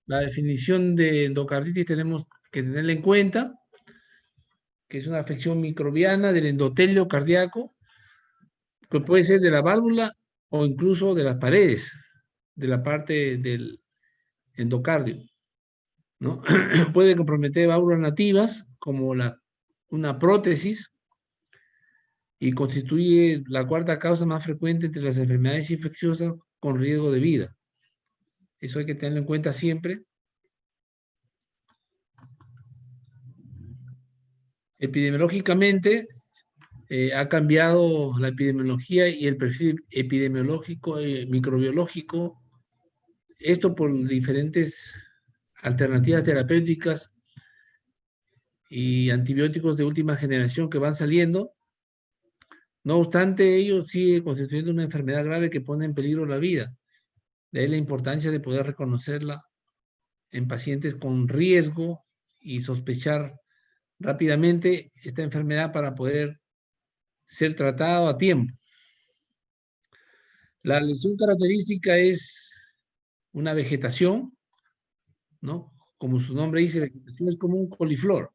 La definición de endocarditis tenemos que tenerla en cuenta, que es una afección microbiana del endotelio cardíaco, que puede ser de la válvula o incluso de las paredes, de la parte del endocardio, ¿no? Puede comprometer válvulas nativas, como una prótesis, y constituye la cuarta causa más frecuente entre las enfermedades infecciosas con riesgo de vida. Eso hay que tenerlo en cuenta siempre. Epidemiológicamente, ha cambiado la epidemiología y el perfil epidemiológico y microbiológico. Esto por diferentes alternativas terapéuticas y antibióticos de última generación que van saliendo. No obstante, ello sigue constituyendo una enfermedad grave que pone en peligro la vida. De ahí la importancia de poder reconocerla en pacientes con riesgo y sospechar rápidamente esta enfermedad para poder ser tratado a tiempo. La lesión característica es una vegetación, ¿no? Como su nombre dice, vegetación es como un coliflor.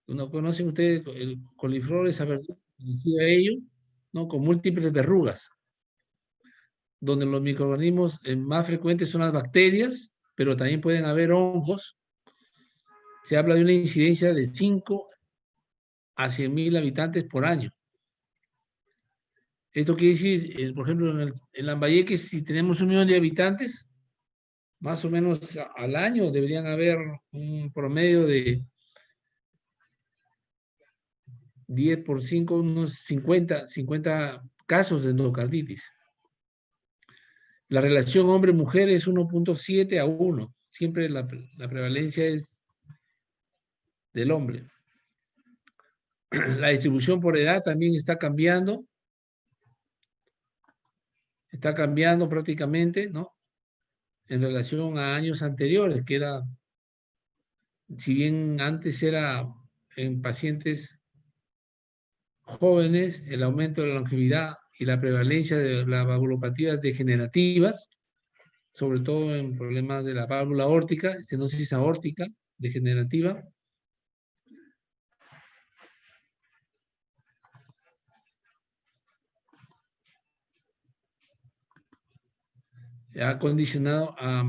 ¿No conocen ustedes el coliflor, esa verdura parecida a ello, ¿no? Con múltiples verrugas, donde los microorganismos más frecuentes son las bacterias, pero también pueden haber hongos. Se habla de una incidencia de 5 a 100.000 habitantes por año. Esto quiere decir, por ejemplo, en Lambayeque, si tenemos 1 millón de habitantes, más o menos al año deberían haber un promedio de 10 por 5, unos 50 casos de endocarditis. La relación hombre-mujer es 1.7 a 1. Siempre la prevalencia es del hombre. La distribución por edad también está cambiando. Está cambiando prácticamente, ¿no? En relación a años anteriores, que era, si bien antes era en pacientes jóvenes, el aumento de la longevidad y la prevalencia de las valvulopatías degenerativas, sobre todo en problemas de la válvula aórtica, estenosis aórtica degenerativa. Ha condicionado a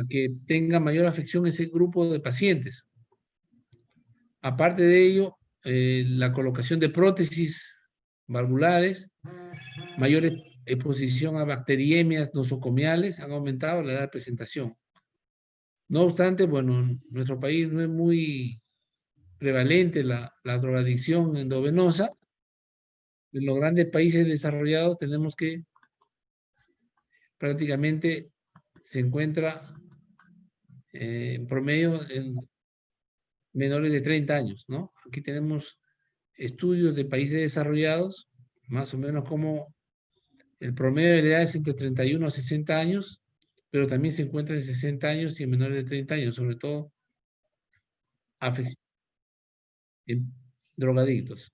que tenga mayor afección ese grupo de pacientes. Aparte de ello, la colocación de prótesis valvulares, mayor exposición a bacteriemias nosocomiales han aumentado la edad de presentación. No obstante, bueno, en nuestro país no es muy prevalente la drogadicción endovenosa. En los grandes países desarrollados tenemos que prácticamente se encuentra en promedio en menores de 30 años, ¿no? Aquí tenemos estudios de países desarrollados, más o menos como el promedio de la edad es entre 31 a 60 años, pero también se encuentra en 60 años y en menores de 30 años, sobre todo en drogadictos.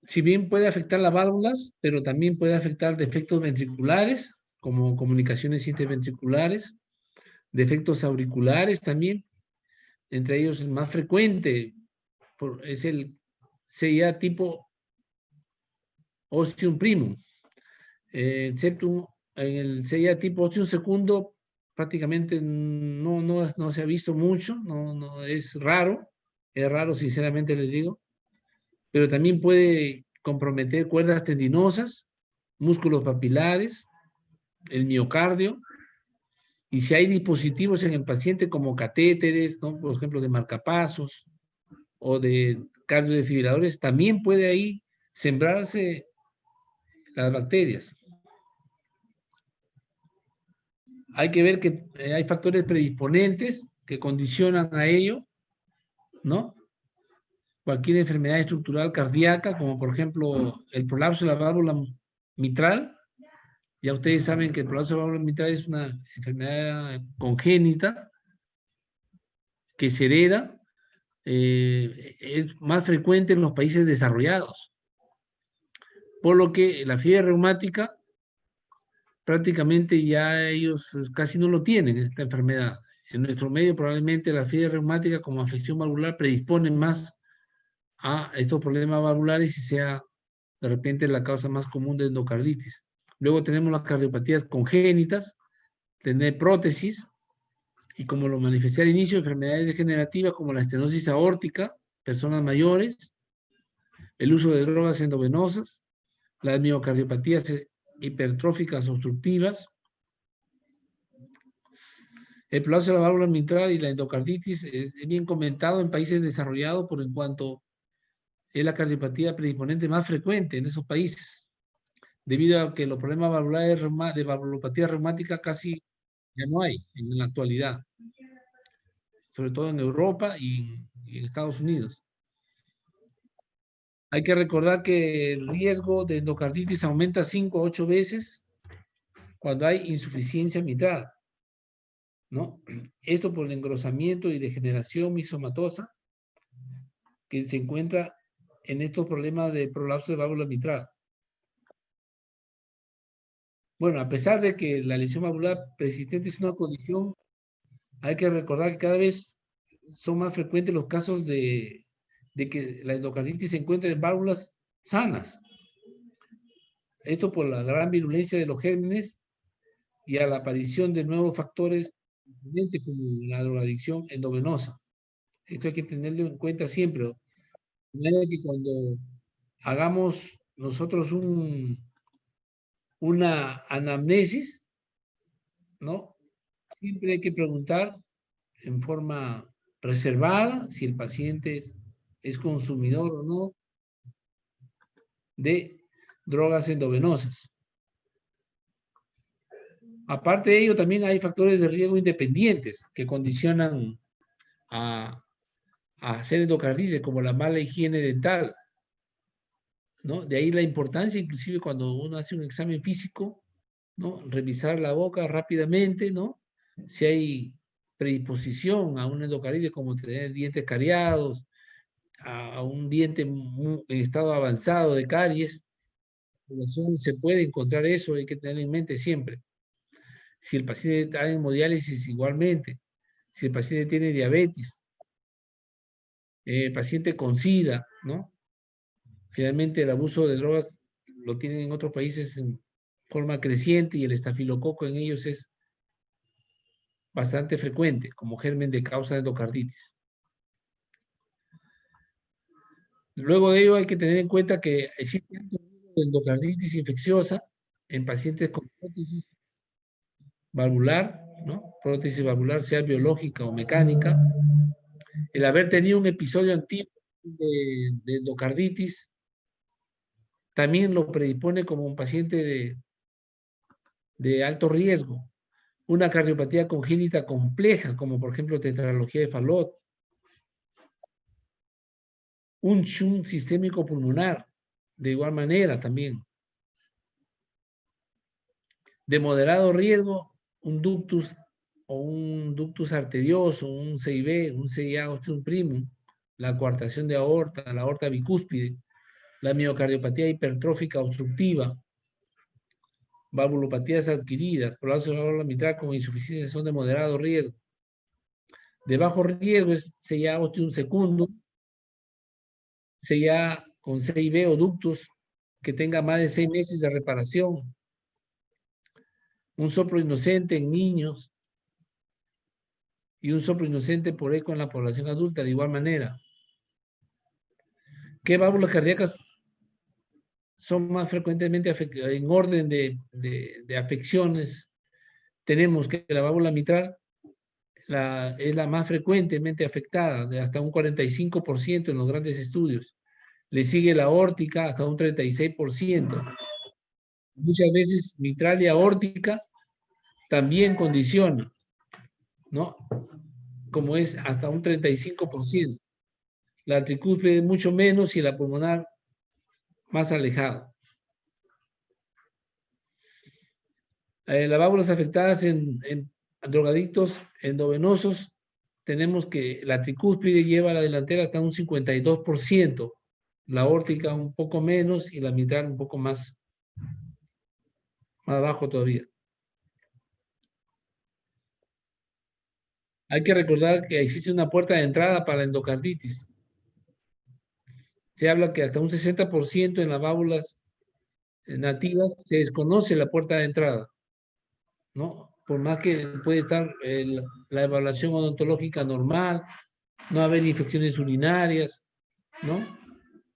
Si bien puede afectar las válvulas, pero también puede afectar defectos ventriculares, como comunicaciones interventriculares, defectos auriculares también, entre ellos el más frecuente es el CIA tipo ostium primum. En el CIA tipo ostium segundo prácticamente no se ha visto mucho, no es raro sinceramente les digo, pero también puede comprometer cuerdas tendinosas, músculos papilares, el miocardio, y si hay dispositivos en el paciente como catéteres, ¿no? Por ejemplo, de marcapasos o de cardiodefibriladores, también puede ahí sembrarse las bacterias. Hay que ver que hay factores predisponentes que condicionan a ello, ¿no? Cualquier enfermedad estructural cardíaca, como por ejemplo el prolapso de la válvula mitral. Ya ustedes saben que el prolapso de la válvula mitral es una enfermedad congénita que se hereda, es más frecuente en los países desarrollados. por lo que la fiebre reumática prácticamente ya ellos casi no lo tienen, esta enfermedad. En nuestro medio probablemente la fiebre reumática como afección valvular predispone más a estos problemas valvulares y sea de repente la causa más común de endocarditis. Luego tenemos las cardiopatías congénitas, tener prótesis, y como lo manifesté al inicio, enfermedades degenerativas como la estenosis aórtica, personas mayores, el uso de drogas endovenosas, las miocardiopatías hipertróficas obstructivas, el prolapso de la válvula mitral y la endocarditis es bien comentado en países desarrollados por en cuanto es la cardiopatía predisponente más frecuente en esos países, debido a que los problemas valvulares de valvulopatía reumática casi ya no hay en la actualidad, sobre todo en Europa y en Estados Unidos. Hay que recordar que el riesgo de endocarditis aumenta 5 a 8 veces cuando hay insuficiencia mitral, ¿no? Esto por el engrosamiento y degeneración misomatosa que se encuentra en estos problemas de prolapso de válvula mitral. Bueno, a pesar de que la lesión valvular persistente es una condición, hay que recordar que cada vez son más frecuentes los casos de que la endocarditis se encuentra en válvulas sanas. Esto por la gran virulencia de los gérmenes y a la aparición de nuevos factores como la drogadicción endovenosa. Esto hay que tenerlo en cuenta siempre. De manera que cuando hagamos nosotros una anamnesis, ¿no? Siempre hay que preguntar en forma reservada si el paciente es consumidor o no de drogas endovenosas. Aparte de ello, también hay factores de riesgo independientes que condicionan a hacer endocarditis, como la mala higiene dental, ¿no? De ahí la importancia, inclusive cuando uno hace un examen físico, ¿no? Revisar la boca rápidamente, ¿no? Si hay predisposición a una endocarditis, como tener dientes cariados, a un diente en estado avanzado de caries, se puede encontrar eso, hay que tener en mente siempre. Si el paciente está en hemodiálisis, igualmente. Si el paciente tiene diabetes, paciente con SIDA, ¿no? Finalmente, el abuso de drogas lo tienen en otros países en forma creciente y el estafilococo en ellos es bastante frecuente como germen de causa de endocarditis. Luego de ello hay que tener en cuenta que existe endocarditis infecciosa en pacientes con prótesis valvular, ¿no? Prótesis valvular, sea biológica o mecánica. El haber tenido un episodio antiguo de endocarditis también lo predispone como un paciente de alto riesgo. Una cardiopatía congénita compleja, como por ejemplo tetralogía de Fallot. Un shunt sistémico pulmonar, de igual manera también. De moderado riesgo, un ductus o un ductus arterioso, un CIB, un CIA ostium primum, la coartación de aorta, la aorta bicúspide, la miocardiopatía hipertrófica obstructiva, valvulopatías adquiridas, prolapso de la válvula mitral con insuficiencia son de moderado riesgo. De bajo riesgo es CIA ostium secundum, CIA con CIB o ductus que tenga más de 6 meses de reparación. Un soplo inocente en niños y un soplo inocente por eco en la población adulta de igual manera. ¿Qué válvulas cardíacas son más frecuentemente en orden de afecciones? Tenemos que la válvula mitral es la más frecuentemente afectada, de hasta un 45% en los grandes estudios. Le sigue la aórtica hasta un 36%. Muchas veces mitral y aórtica también condiciona, ¿no? Como es hasta un 35%. La tricúspide mucho menos y la pulmonar más alejado. Las válvulas afectadas en drogadictos endovenosos, tenemos que la tricúspide lleva a la delantera hasta un 52% la aórtica un poco menos y la mitral un poco más bajo todavía. Hay que recordar que existe una puerta de entrada para la endocarditis. Se habla que hasta un 60% en las válvulas nativas se desconoce la puerta de entrada, ¿no? Por más que puede estar la evaluación odontológica normal, no haber infecciones urinarias, ¿no?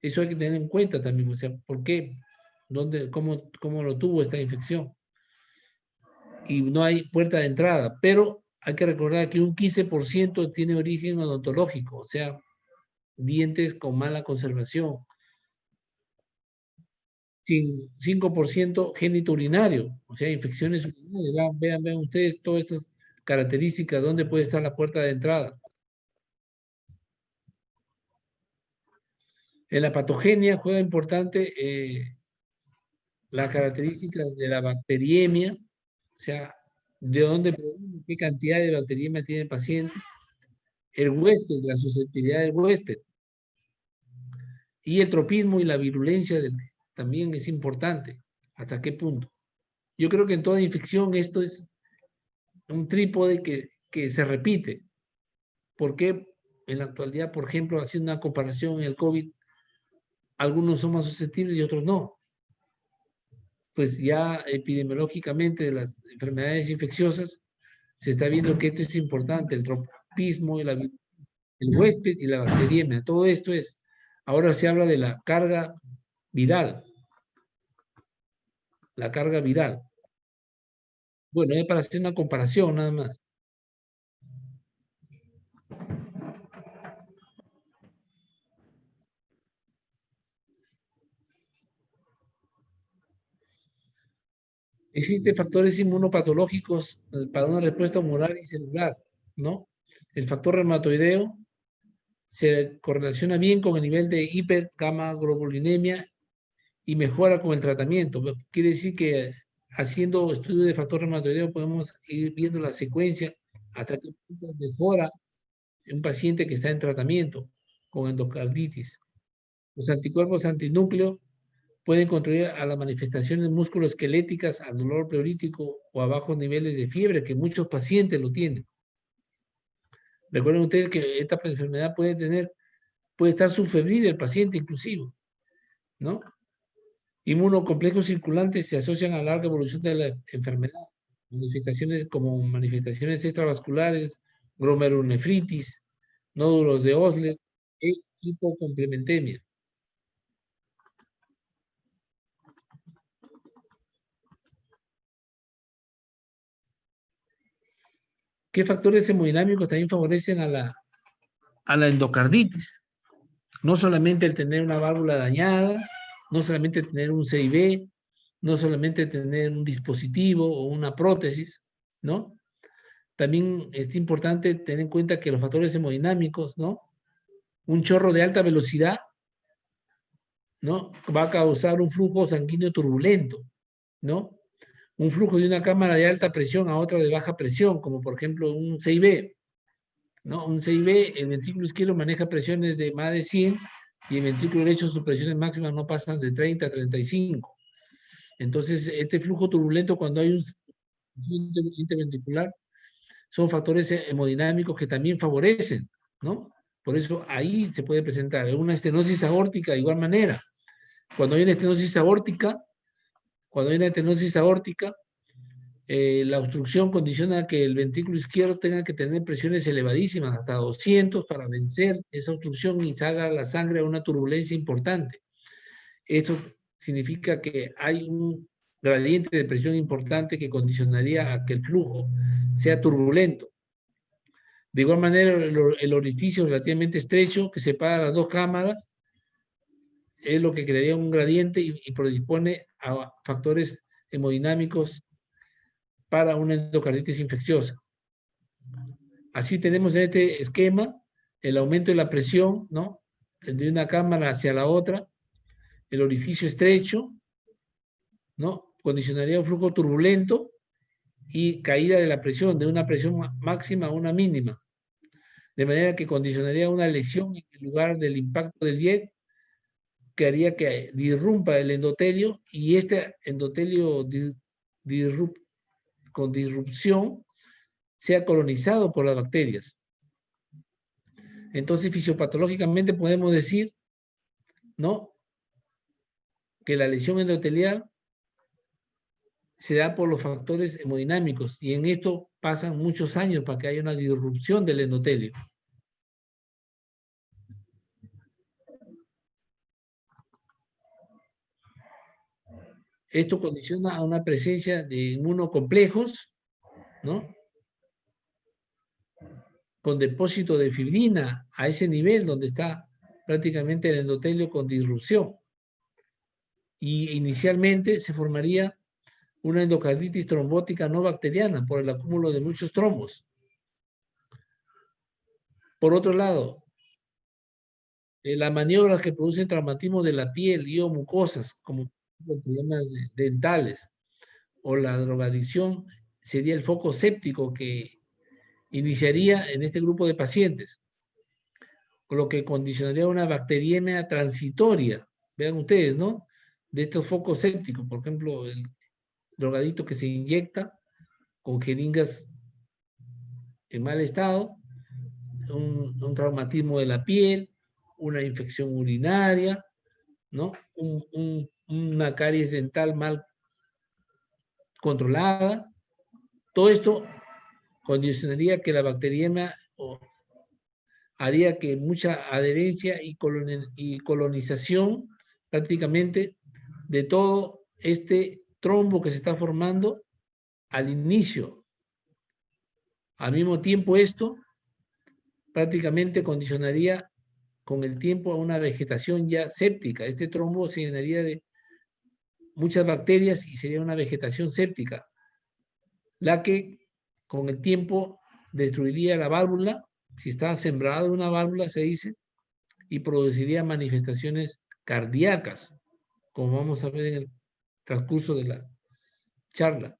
Eso hay que tener en cuenta también, o sea, ¿por qué? ¿Dónde, cómo lo tuvo esta infección? Y no hay puerta de entrada, pero hay que recordar que un 15% tiene origen odontológico, o sea, dientes con mala conservación, 5% génito urinario, o sea, infecciones urinarias. Vean ustedes todas estas características, dónde puede estar la puerta de entrada. En la patogenia juega importante las características de la bacteriemia, o sea, de dónde proviene, qué cantidad de bacteriemia tiene el paciente, el huésped, la susceptibilidad del huésped, y el tropismo y la virulencia también es importante. ¿Hasta qué punto? Yo creo que en toda infección esto es un trípode que se repite. ¿Por qué en la actualidad, por ejemplo, haciendo una comparación en el COVID, algunos son más susceptibles y otros no? Pues ya epidemiológicamente de las enfermedades infecciosas se está viendo que esto es importante, el tropismo, el huésped y la bacteriemia. Todo esto es, ahora se habla de la carga viral. La carga viral. Bueno, es para hacer una comparación nada más. Existen factores inmunopatológicos para una respuesta humoral y celular, ¿no? El factor reumatoideo se correlaciona bien con el nivel de hipergamaglobulinemia y mejora con el tratamiento. Quiere decir que haciendo estudios de factor reumatoideo podemos ir viendo la secuencia hasta qué punto mejora un paciente que está en tratamiento con endocarditis. Los anticuerpos antinúcleo pueden contribuir a las manifestaciones musculoesqueléticas, al dolor pleurítico o a bajos niveles de fiebre, que muchos pacientes lo tienen. Recuerden ustedes que esta enfermedad puede estar subfebril el paciente inclusive, ¿no? Inmunocomplejos circulantes se asocian a la larga evolución de la enfermedad. Manifestaciones como manifestaciones extravasculares, glomerulonefritis, nódulos de Osler e hipocomplementemia. ¿Qué factores hemodinámicos también favorecen a la endocarditis? No solamente el tener una válvula dañada, no solamente tener un CIB, no solamente tener un dispositivo o una prótesis, ¿no? También es importante tener en cuenta que los factores hemodinámicos, ¿no? Un chorro de alta velocidad, ¿no? Va a causar un flujo sanguíneo turbulento, ¿no? Un flujo de una cámara de alta presión a otra de baja presión, como por ejemplo un CIB, ¿no? Un CIB, el ventrículo izquierdo maneja presiones de más de 100 y el ventrículo derecho sus presiones máximas no pasan de 30 a 35. Entonces, este flujo turbulento cuando hay un interventricular son factores hemodinámicos que también favorecen, ¿no? Por eso ahí se puede presentar una estenosis aórtica de igual manera. Cuando hay una estenosis aórtica, la obstrucción condiciona que el ventrículo izquierdo tenga que tener presiones elevadísimas, hasta 200, para vencer esa obstrucción y salga la sangre a una turbulencia importante. Esto significa que hay un gradiente de presión importante que condicionaría a que el flujo sea turbulento. De igual manera, el orificio relativamente estrecho que separa las dos cámaras es lo que crearía un gradiente y predispone a factores hemodinámicos para una endocarditis infecciosa. Así tenemos en este esquema el aumento de la presión, ¿no? De una cámara hacia la otra, el orificio estrecho, ¿no? Condicionaría un flujo turbulento y caída de la presión, de una presión máxima a una mínima. De manera que condicionaría una lesión en el lugar del impacto del jet que haría que disrumpa el endotelio, y este endotelio con disrupción sea colonizado por las bacterias. Entonces, fisiopatológicamente podemos decir, ¿no?, que la lesión endotelial se da por los factores hemodinámicos, y en esto pasan muchos años para que haya una disrupción del endotelio. Esto condiciona a una presencia de inmunocomplejos, ¿no?, con depósito de fibrina a ese nivel donde está prácticamente el endotelio con disrupción. Y inicialmente se formaría una endocarditis trombótica no bacteriana por el acúmulo de muchos trombos. Por otro lado, las maniobras que producen traumatismo de la piel y o mucosas, como problemas dentales, o la drogadicción, sería el foco séptico que iniciaría en este grupo de pacientes, con lo que condicionaría una bacteriemia transitoria. Vean ustedes, ¿no?, de estos focos sépticos, por ejemplo, el drogadicto que se inyecta con jeringas en mal estado, un traumatismo de la piel, una infección urinaria, ¿no?, una caries dental mal controlada. Todo esto condicionaría que la bacteriemia haría que mucha adherencia y colonización prácticamente de todo este trombo que se está formando al inicio. Al mismo tiempo, esto prácticamente condicionaría con el tiempo a una vegetación ya séptica. Este trombo se llenaría de muchas bacterias y sería una vegetación séptica, la que con el tiempo destruiría la válvula, si está sembrada una válvula, se dice, y produciría manifestaciones cardíacas, como vamos a ver en el transcurso de la charla.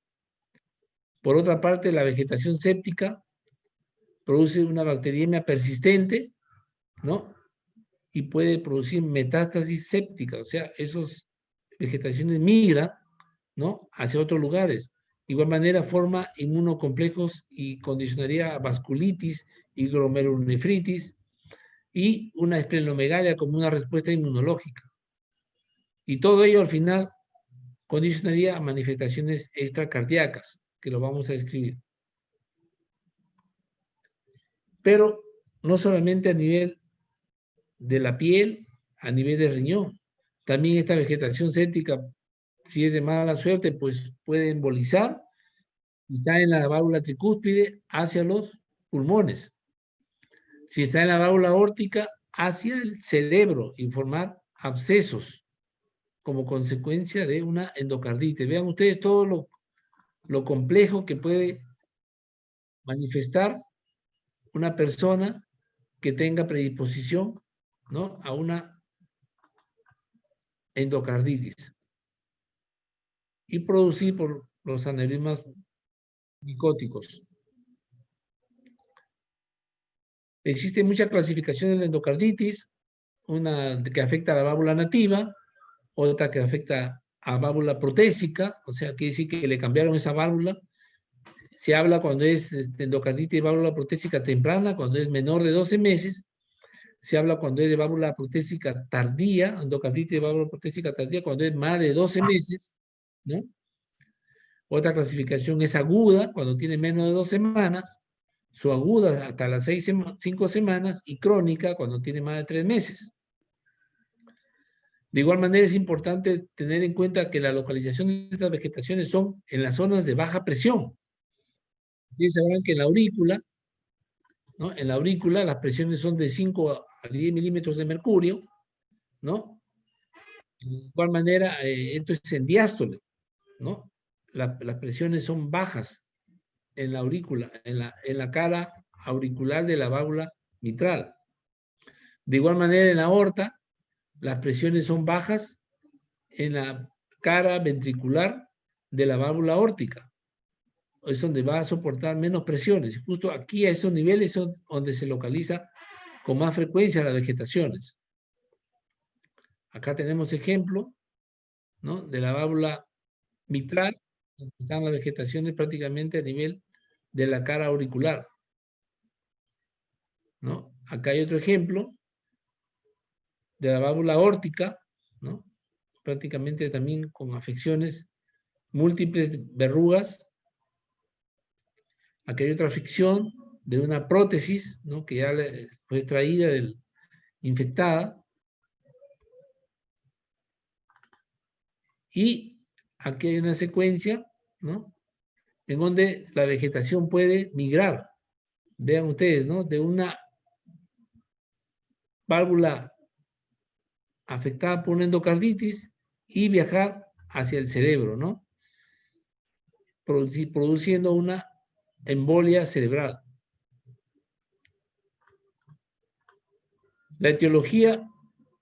Por otra parte, la vegetación séptica produce una bacteriemia persistente, ¿no?, y puede producir metástasis séptica, o sea, esas vegetaciones migran, ¿no?, hacia otros lugares. De igual manera, forma inmunocomplejos y condicionaría vasculitis y glomerulonefritis y una esplenomegalia como una respuesta inmunológica. Y todo ello al final condicionaría a manifestaciones extracardíacas, que lo vamos a describir. Pero no solamente a nivel de la piel, a nivel de riñón. También esta vegetación séptica, si es de mala suerte, pues puede embolizar, y está en la válvula tricúspide hacia los pulmones. Si está en la válvula aórtica, hacia el cerebro, y formar abscesos como consecuencia de una endocarditis. Vean ustedes todo lo complejo que puede manifestar una persona que tenga predisposición, ¿no?, a una endocarditis, y producir por los aneurismas micóticos. Existe mucha clasificación de la endocarditis, una que afecta a la válvula nativa, otra que afecta a válvula protésica, o sea, quiere decir que le cambiaron esa válvula. Se habla cuando es endocarditis de válvula protésica temprana, cuando es menor de 12 meses. Se habla cuando es de válvula protésica tardía, endocarditis de válvula protésica tardía, cuando es más de 12 meses, ¿no? Otra clasificación es aguda, cuando tiene menos de 2 semanas, subaguda hasta las 5 semanas, y crónica cuando tiene más de 3 meses. De igual manera, es importante tener en cuenta que la localización de estas vegetaciones son en las zonas de baja presión. Ustedes sabrán que en la aurícula, ¿no?, en la aurícula las presiones son de 5 a 10 milímetros de mercurio, ¿no? De igual manera, esto es en diástole, ¿no? Las presiones son bajas en la aurícula, en la cara auricular de la válvula mitral. De igual manera, en la aorta, las presiones son bajas en la cara ventricular de la válvula aórtica. Es donde va a soportar menos presiones. Justo aquí, a esos niveles, son donde se localiza con más frecuencia las vegetaciones. Acá tenemos ejemplo, ¿no?, de la válvula mitral, donde están las vegetaciones prácticamente a nivel de la cara auricular, ¿no? Acá hay otro ejemplo de la válvula aórtica, ¿no?, prácticamente también con afecciones múltiples, verrugas. Aquí hay otra afección de una prótesis, ¿no?, que ya fue extraída infectada. Y aquí hay una secuencia, ¿no?, en donde la vegetación puede migrar, vean ustedes, ¿no?, de una válvula afectada por una endocarditis y viajar hacia el cerebro, ¿no?, produciendo una embolia cerebral. La etiología,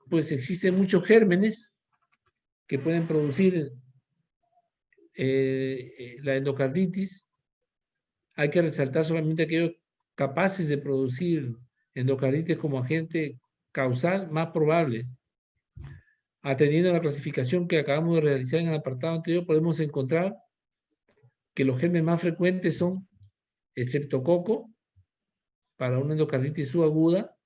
pues existen muchos gérmenes que pueden producir la endocarditis. Hay que resaltar solamente aquellos capaces de producir endocarditis como agente causal más probable. Atendiendo a la clasificación que acabamos de realizar en el apartado anterior, podemos encontrar que los gérmenes más frecuentes son estreptococo para una endocarditis subaguda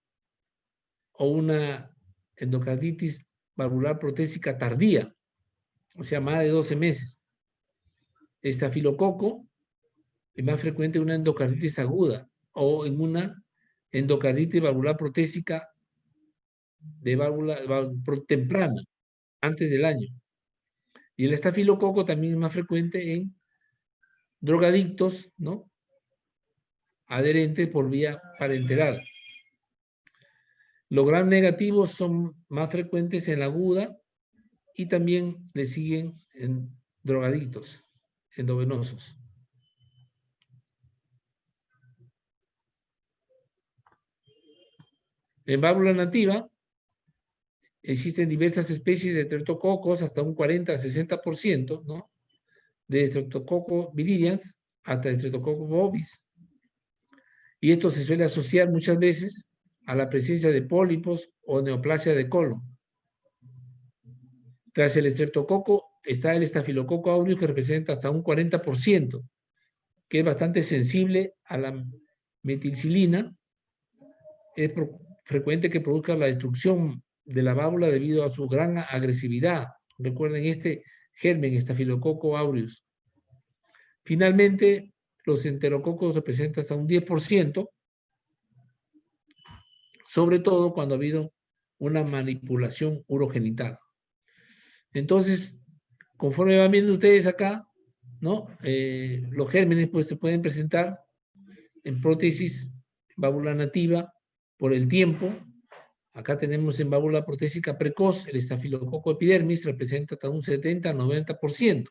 o una endocarditis valvular protésica tardía, o sea, más de 12 meses. Estafilococo es más frecuente en una endocarditis aguda o en una endocarditis valvular protésica de válvula temprana, antes del año. Y el estafilococo también es más frecuente en drogadictos, ¿no?, adherentes por vía parenteral. Los gram negativos son más frecuentes en la aguda y también le siguen en drogadictos endovenosos. En válvula nativa existen diversas especies de streptococos, hasta un 40-60%, ¿no?, de Streptococcus viridans hasta Streptococcus bovis. Y esto se suele asociar muchas veces a la presencia de pólipos o neoplasia de colon. Tras el estreptococo está el estafilococo aureus, que representa hasta un 40%, que es bastante sensible a la metilcilina. Es frecuente que produzca la destrucción de la válvula debido a su gran agresividad. Recuerden este germen, estafilococo aureus. Finalmente, los enterococos representan hasta un 10%, sobre todo cuando ha habido una manipulación urogenital. Entonces, conforme van viendo ustedes acá, ¿no?, los gérmenes pues se pueden presentar en prótesis válvula nativa por el tiempo. Acá tenemos en válvula protésica precoz, el estafilococo epidermis representa hasta un 70-90%.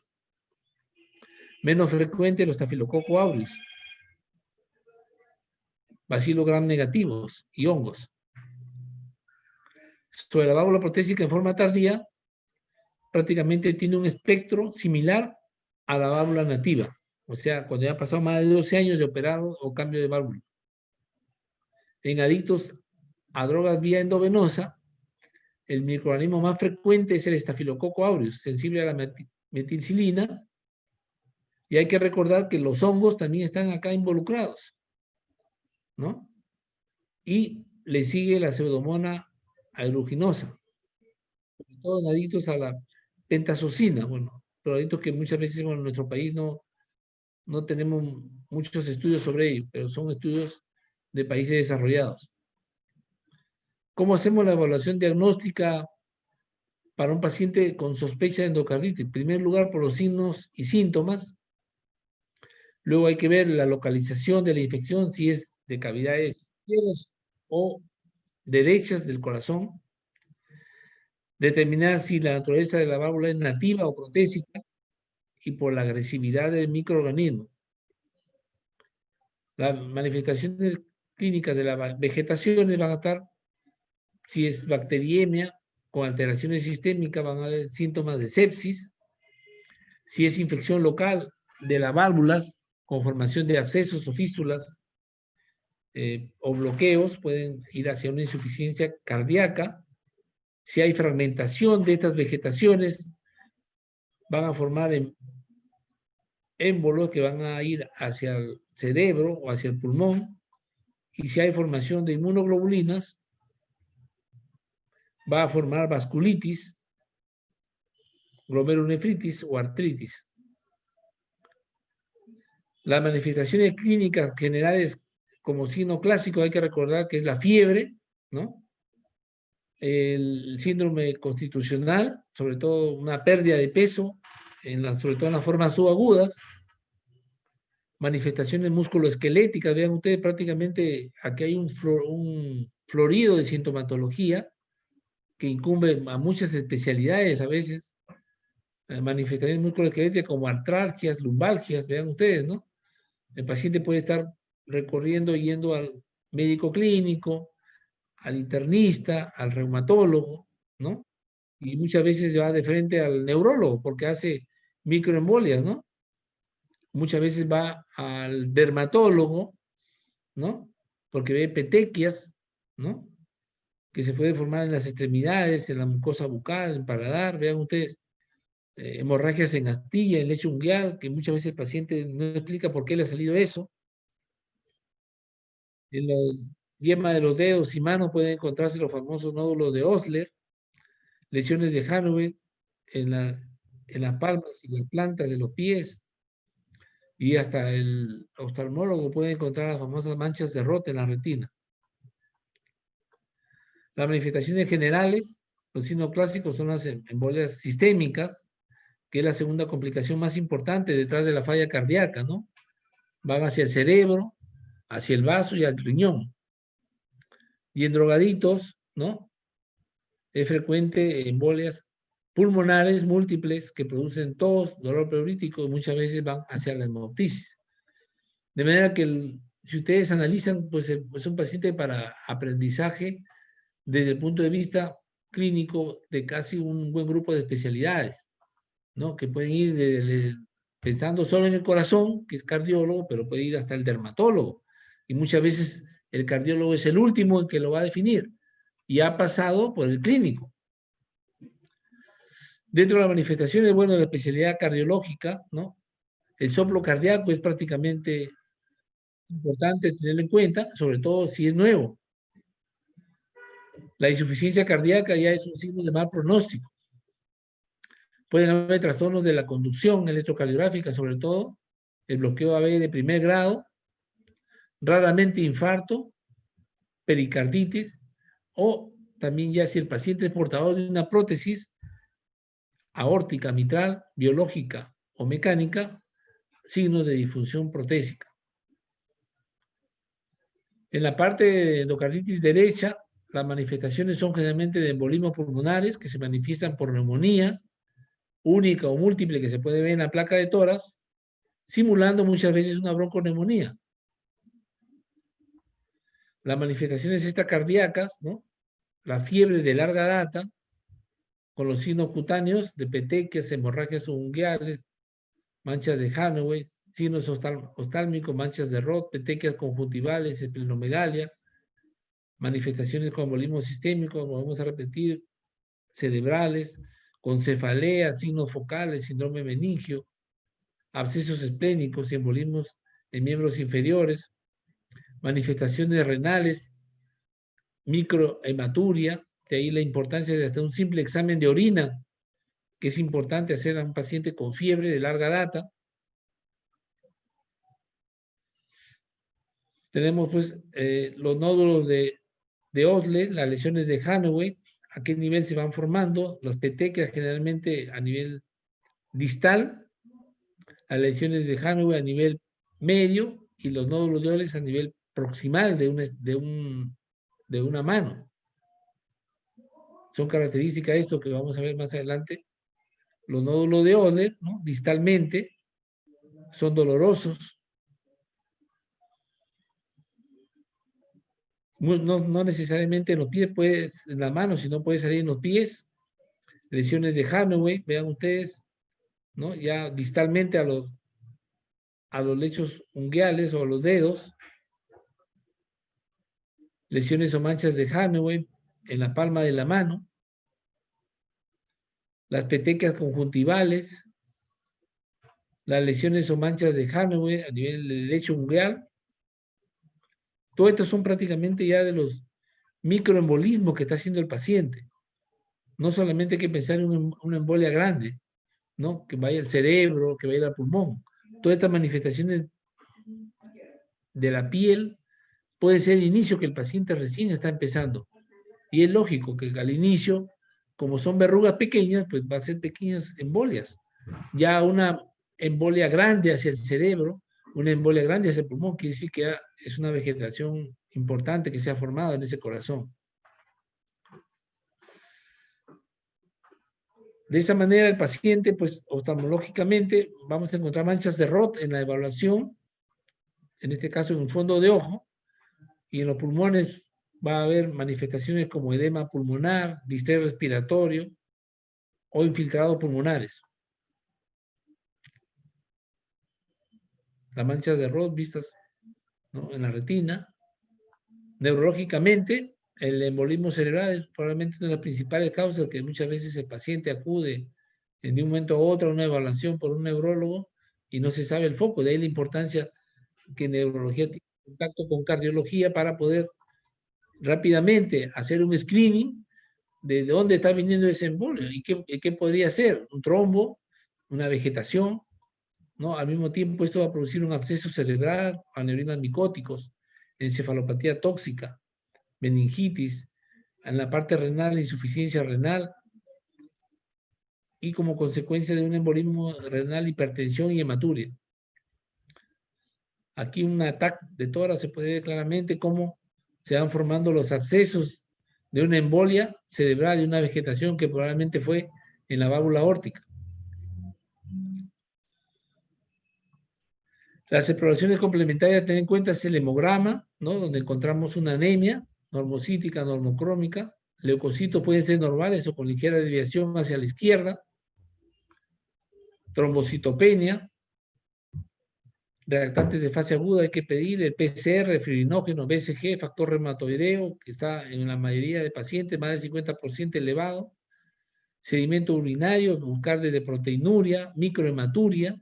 Menos frecuente los estafilococo aureus, bacilos gram negativos y hongos. Sobre la válvula protésica en forma tardía, prácticamente tiene un espectro similar a la válvula nativa, o sea, cuando ya ha pasado más de 12 años de operado o cambio de válvula. En adictos a drogas vía endovenosa, el microorganismo más frecuente es el estafilococo aureus, sensible a la metilcilina, y hay que recordar que los hongos también están acá involucrados, ¿no? Y le sigue la Pseudomonas aeruginosa, sobre todo en adictos a la pentazocina, bueno, pero adictos que muchas veces, bueno, en nuestro país no tenemos muchos estudios sobre ello, pero son estudios de países desarrollados. ¿Cómo hacemos la evaluación diagnóstica para un paciente con sospecha de endocarditis? En primer lugar, por los signos y síntomas. Luego hay que ver la localización de la infección, si es de cavidades izquierdas o derechas del corazón. Determinar si la naturaleza de la válvula es nativa o protésica y por la agresividad del microorganismo. Las manifestaciones clínicas de las vegetaciones van a estar, si es bacteriemia con alteraciones sistémicas, van a haber síntomas de sepsis. Si es infección local de las válvulas con formación de abscesos o fístulas o bloqueos, pueden ir hacia una insuficiencia cardíaca. Si hay fragmentación de estas vegetaciones, van a formar émbolos que van a ir hacia el cerebro o hacia el pulmón. Y si hay formación de inmunoglobulinas, va a formar vasculitis, glomerulonefritis o artritis. Las manifestaciones clínicas generales como signo clásico hay que recordar que es la fiebre, ¿no? El síndrome constitucional, sobre todo una pérdida de peso, sobre todo en las formas subagudas, manifestaciones musculoesqueléticas, vean ustedes prácticamente aquí hay un florido de sintomatología que incumbe a muchas especialidades a veces, manifestaciones musculoesqueléticas como artralgias, lumbalgias, vean ustedes, ¿no? El paciente puede estar recorriendo, yendo al médico clínico, al internista, al reumatólogo, ¿no? Y muchas veces va de frente al neurólogo porque hace microembolias, ¿no? Muchas veces va al dermatólogo, ¿no? Porque ve petequias, ¿no? Que se puede formar en las extremidades, en la mucosa bucal, en el paladar, vean ustedes, hemorragias en astilla, en lecho ungueal, que muchas veces el paciente no explica por qué le ha salido eso. En la yema de los dedos y manos pueden encontrarse los famosos nódulos de Osler, lesiones de Hanove en las palmas y las plantas de los pies, y hasta el oftalmólogo puede encontrar las famosas manchas de Roth en la retina. Las manifestaciones generales, los signos clásicos son las embolias sistémicas, que es la segunda complicación más importante detrás de la falla cardíaca, ¿no? Van hacia el cerebro, hacia el vaso y al riñón. Y en drogaditos, ¿no? Es frecuente embolias pulmonares múltiples que producen tos, dolor pleurítico y muchas veces van hacia la hemoptisis. De manera que si ustedes analizan, pues es un paciente para aprendizaje desde el punto de vista clínico de casi un buen grupo de especialidades, ¿no? Que pueden ir pensando solo en el corazón, que es cardiólogo, pero puede ir hasta el dermatólogo. Y muchas veces el cardiólogo es el último en que lo va a definir y ha pasado por el clínico. Dentro de las manifestaciones, bueno, la especialidad cardiológica, ¿no? El soplo cardíaco es prácticamente importante tenerlo en cuenta, sobre todo si es nuevo. La insuficiencia cardíaca ya es un signo de mal pronóstico. Pueden haber trastornos de la conducción electrocardiográfica, sobre todo el bloqueo AB de primer grado, raramente infarto, pericarditis, o también ya si el paciente es portador de una prótesis aórtica, mitral, biológica o mecánica, signos de disfunción protésica. En la parte de endocarditis derecha, las manifestaciones son generalmente de embolismos pulmonares que se manifiestan por neumonía, única o múltiple que se puede ver en la placa de tórax, simulando muchas veces una bronconeumonía. Las manifestaciones estas cardíacas, ¿no? La fiebre de larga data, con los signos cutáneos de petequias, hemorragias ungueales, manchas de Hanove, signos oftálmicos, manchas de Roth, petequias conjuntivales, esplenomegalia, manifestaciones con embolismo sistémico, vamos a repetir, cerebrales, con cefalea, signos focales, síndrome meningio, abscesos esplénicos y embolismos en miembros inferiores, manifestaciones renales, microhematuria, de ahí la importancia de hasta un simple examen de orina, que es importante hacer a un paciente con fiebre de larga data. Tenemos pues los nódulos de Osler, las lesiones de Hanove, a qué nivel se van formando, las petequias generalmente a nivel distal, las lesiones de Hanove a nivel medio y los nódulos de Osler a nivel proximal de una mano. Son características de esto que vamos a ver más adelante. Los nódulos de Osler, ¿no? Distalmente, son dolorosos. No necesariamente en los pies, en la mano, sino puede salir en los pies. Lesiones de Hanove, vean ustedes, ¿no? Ya distalmente a los lechos ungueales o a los dedos. Lesiones o manchas de Hanove en la palma de la mano. las petecas conjuntivales, las lesiones o manchas de Haneway a nivel del lecho ungueal. Todo esto son prácticamente ya de los microembolismos que está haciendo el paciente. No solamente hay que pensar en una embolia grande, ¿no? Que vaya al cerebro, que vaya al pulmón. Todas estas manifestaciones de la piel puede ser el inicio que el paciente recién está empezando. Y es lógico que al inicio, como son verrugas pequeñas, pues va a ser pequeñas embolias. Ya una embolia grande hacia el cerebro, una embolia grande hacia el pulmón, quiere decir que es una vegetación importante que se ha formado en ese corazón. De esa manera el paciente, pues oftalmológicamente, vamos a encontrar manchas de Roth en la evaluación, en este caso en el fondo de ojo, y en los pulmones va a haber manifestaciones como edema pulmonar, distrés respiratorio o infiltrados pulmonares. Las manchas de Roth vistas, ¿no?, en la retina. Neurológicamente, el embolismo cerebral es probablemente una de las principales causas que muchas veces el paciente acude de un momento a otro a una evaluación por un neurólogo y no se sabe el foco. De ahí la importancia que neurología tiene contacto con cardiología para poder rápidamente hacer un screening de dónde está viniendo ese embolio y qué podría ser. Un trombo, una vegetación, ¿no? Al mismo tiempo esto va a producir un absceso cerebral, aneurismas micóticos, encefalopatía tóxica, meningitis, en la parte renal, insuficiencia renal, y como consecuencia de un embolismo renal, hipertensión y hematuria. Aquí un ataque de tórax se puede ver claramente cómo se van formando los abscesos de una embolia cerebral y una vegetación que probablemente fue en la válvula aórtica. Las exploraciones complementarias a tener en cuenta es el hemograma, ¿no?, donde encontramos una anemia normocítica, normocrómica. Leucocitos pueden ser normales o con ligera desviación hacia la izquierda. Trombocitopenia. Reactantes de fase aguda hay que pedir el PCR, fibrinógeno, BCG, factor reumatoideo, que está en la mayoría de pacientes, más del 50% elevado. Sedimento urinario, buscar desde proteinuria, microhematuria.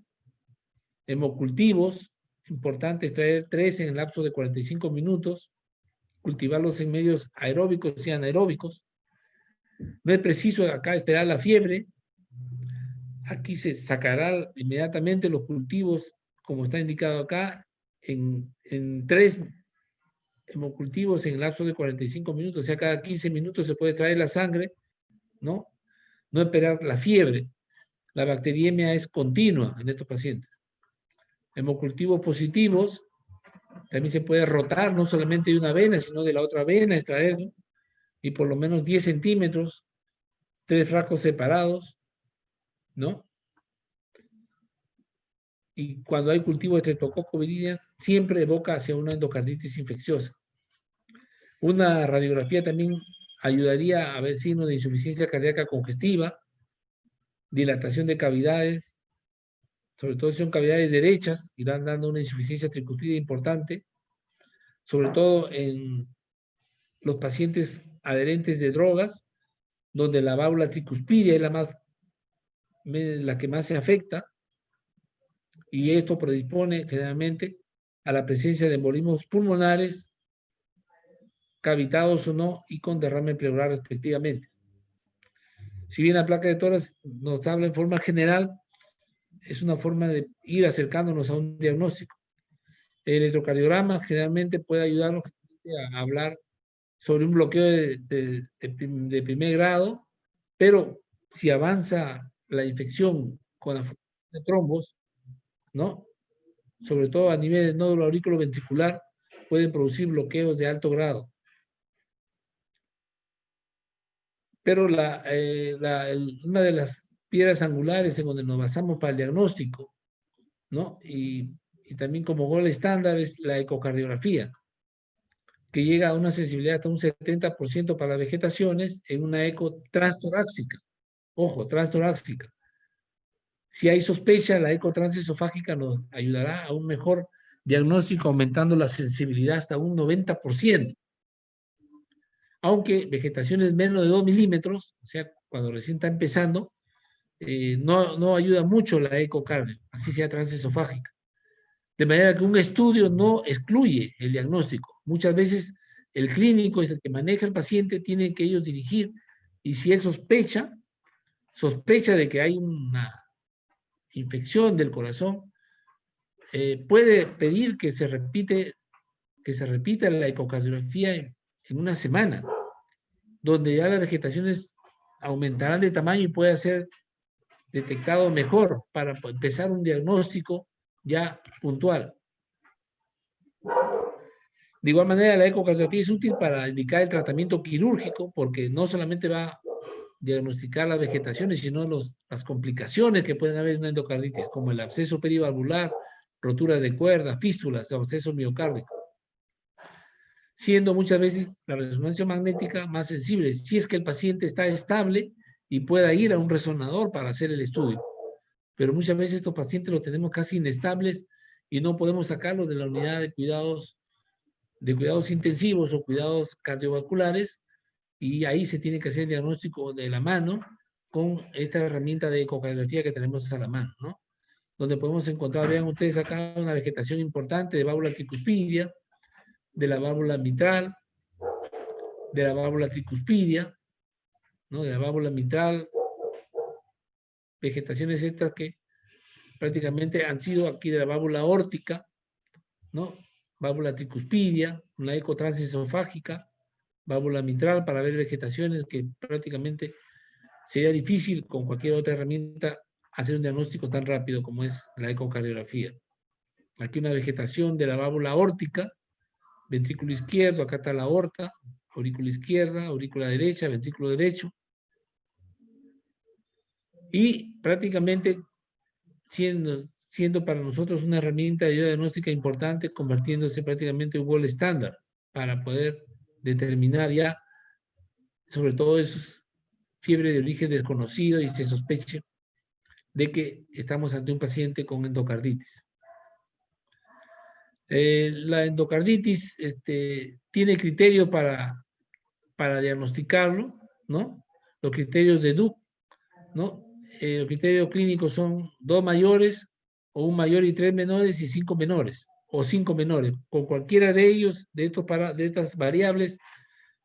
Hemocultivos, importante extraer 3 en el lapso de 45 minutos, cultivarlos en medios aeróbicos y anaeróbicos. No es preciso acá esperar la fiebre. Aquí se sacará inmediatamente los cultivos, como está indicado acá, en 3 hemocultivos en el lapso de 45 minutos, o sea, cada 15 minutos se puede extraer la sangre, ¿no? No esperar la fiebre. La bacteriemia es continua en estos pacientes. Hemocultivos positivos, también se puede rotar, no solamente de una vena, sino de la otra vena, extraerlo, y por lo menos 10 centímetros, 3 frascos separados, ¿no? Y cuando hay cultivo de Streptococcus viridis, siempre evoca hacia una endocarditis infecciosa. Una radiografía también ayudaría a ver signos de insuficiencia cardíaca congestiva, dilatación de cavidades, sobre todo si son cavidades derechas, irán dando una insuficiencia tricuspide importante, sobre todo en los pacientes adherentes de drogas, donde la válvula tricuspidia es la que más se afecta, y esto predispone generalmente a la presencia de embolismos pulmonares, cavitados o no, y con derrame pleural respectivamente. Si bien la placa de tórax nos habla en forma general, es una forma de ir acercándonos a un diagnóstico. El electrocardiograma generalmente puede ayudarnos a hablar sobre un bloqueo de primer grado, pero si avanza la infección con la formación de trombos, ¿no?, sobre todo a nivel del nódulo auriculoventricular, pueden producir bloqueos de alto grado. Pero una de las piedras angulares en donde nos basamos para el diagnóstico, ¿no?, y también como gol estándar es la ecocardiografía, que llega a una sensibilidad hasta un 70% para las vegetaciones en una eco transtorácica. Ojo, transtorácica. Si hay sospecha, la eco transesofágica nos ayudará a un mejor diagnóstico, aumentando la sensibilidad hasta un 90%. Aunque vegetaciones menos de 2 milímetros, o sea, cuando recién está empezando, no ayuda mucho la ecocardio, así sea transesofágica. De manera que un estudio no excluye el diagnóstico. Muchas veces el clínico es el que maneja al paciente, tiene que ellos dirigir, y si él sospecha de que hay una infección del corazón, puede pedir que se repita la ecocardiografía en una semana, donde ya las vegetaciones aumentarán de tamaño y puede ser detectado mejor para empezar un diagnóstico ya puntual. De igual manera, la ecocardiografía es útil para indicar el tratamiento quirúrgico, porque no solamente va a diagnosticar las vegetaciones, sino las complicaciones que pueden haber en una endocarditis, como el absceso perivalvular, rotura de cuerda, fístulas, absceso miocárdico, siendo muchas veces la resonancia magnética más sensible, si es que el paciente está estable y pueda ir a un resonador para hacer el estudio. Pero muchas veces estos pacientes los tenemos casi inestables y no podemos sacarlos de la unidad de cuidados intensivos o cuidados cardiovasculares, y ahí se tiene que hacer el diagnóstico de la mano con esta herramienta de ecocardiografía que tenemos a la mano, ¿no? Donde podemos encontrar, vean ustedes acá, una vegetación importante de válvula tricuspidia, de la válvula mitral, de la válvula tricuspidia, ¿no? De la válvula mitral, vegetaciones estas que prácticamente han sido aquí de la válvula aórtica, ¿no? Válvula tricuspidia, una eco transesofágica, válvula mitral, para ver vegetaciones que prácticamente sería difícil con cualquier otra herramienta hacer un diagnóstico tan rápido como es la ecocardiografía. Aquí una vegetación de la válvula aórtica, ventrículo izquierdo, acá está la aorta, aurícula izquierda, aurícula derecha, ventrículo derecho. Y prácticamente siendo para nosotros una herramienta de ayuda diagnóstica importante, convirtiéndose prácticamente en un gol estándar para poder determinar ya, sobre todo esos fiebre de origen desconocido y se sospeche de que estamos ante un paciente con endocarditis. La endocarditis tiene criterio para diagnosticarlo, ¿no? Los criterios de Duke, ¿no? Los criterios clínicos son 2 mayores, o 1 mayor y 3 menores y 5 menores, o 5 menores. Con cualquiera de ellos, de estas variables,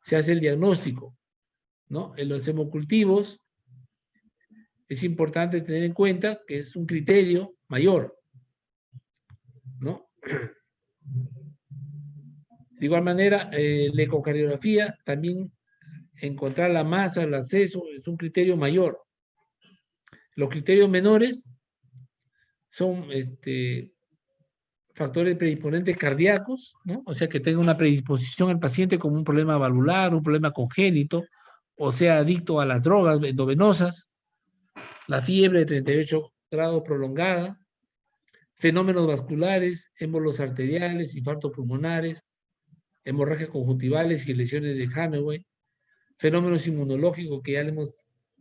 se hace el diagnóstico, ¿no? En los hemocultivos es importante tener en cuenta que es un criterio mayor, ¿no? De igual manera, la ecocardiografía, también encontrar la masa, el acceso, es un criterio mayor. Los criterios menores son factores predisponentes cardíacos, ¿no? O sea, que tenga una predisposición al paciente como un problema valvular, un problema congénito, o sea, adicto a las drogas endovenosas, la fiebre de 38 grados prolongada, fenómenos vasculares, émbolos arteriales, infartos pulmonares, hemorragias conjuntivales y lesiones de Haneway, fenómenos inmunológicos que ya le hemos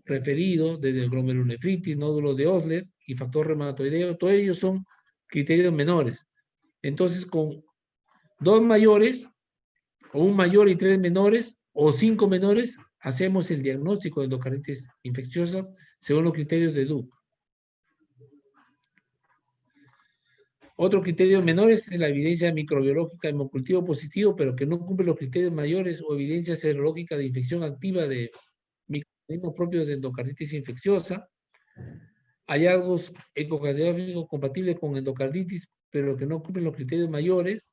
referido, desde glomerulonefritis, nódulos de Osler y factor reumatoideo, todos ellos son criterios menores. Entonces, con 2 mayores, o 1 mayor y 3 menores, o 5 menores, hacemos el diagnóstico de endocarditis infecciosa según los criterios de Duke. Otro criterio menor es la evidencia microbiológica de hemocultivo positivo, pero que no cumple los criterios mayores, o evidencia serológica de infección activa de microorganismos propios de endocarditis infecciosa. Hallazgos ecocardiográficos compatibles con endocarditis, pero que no cumplen los criterios mayores.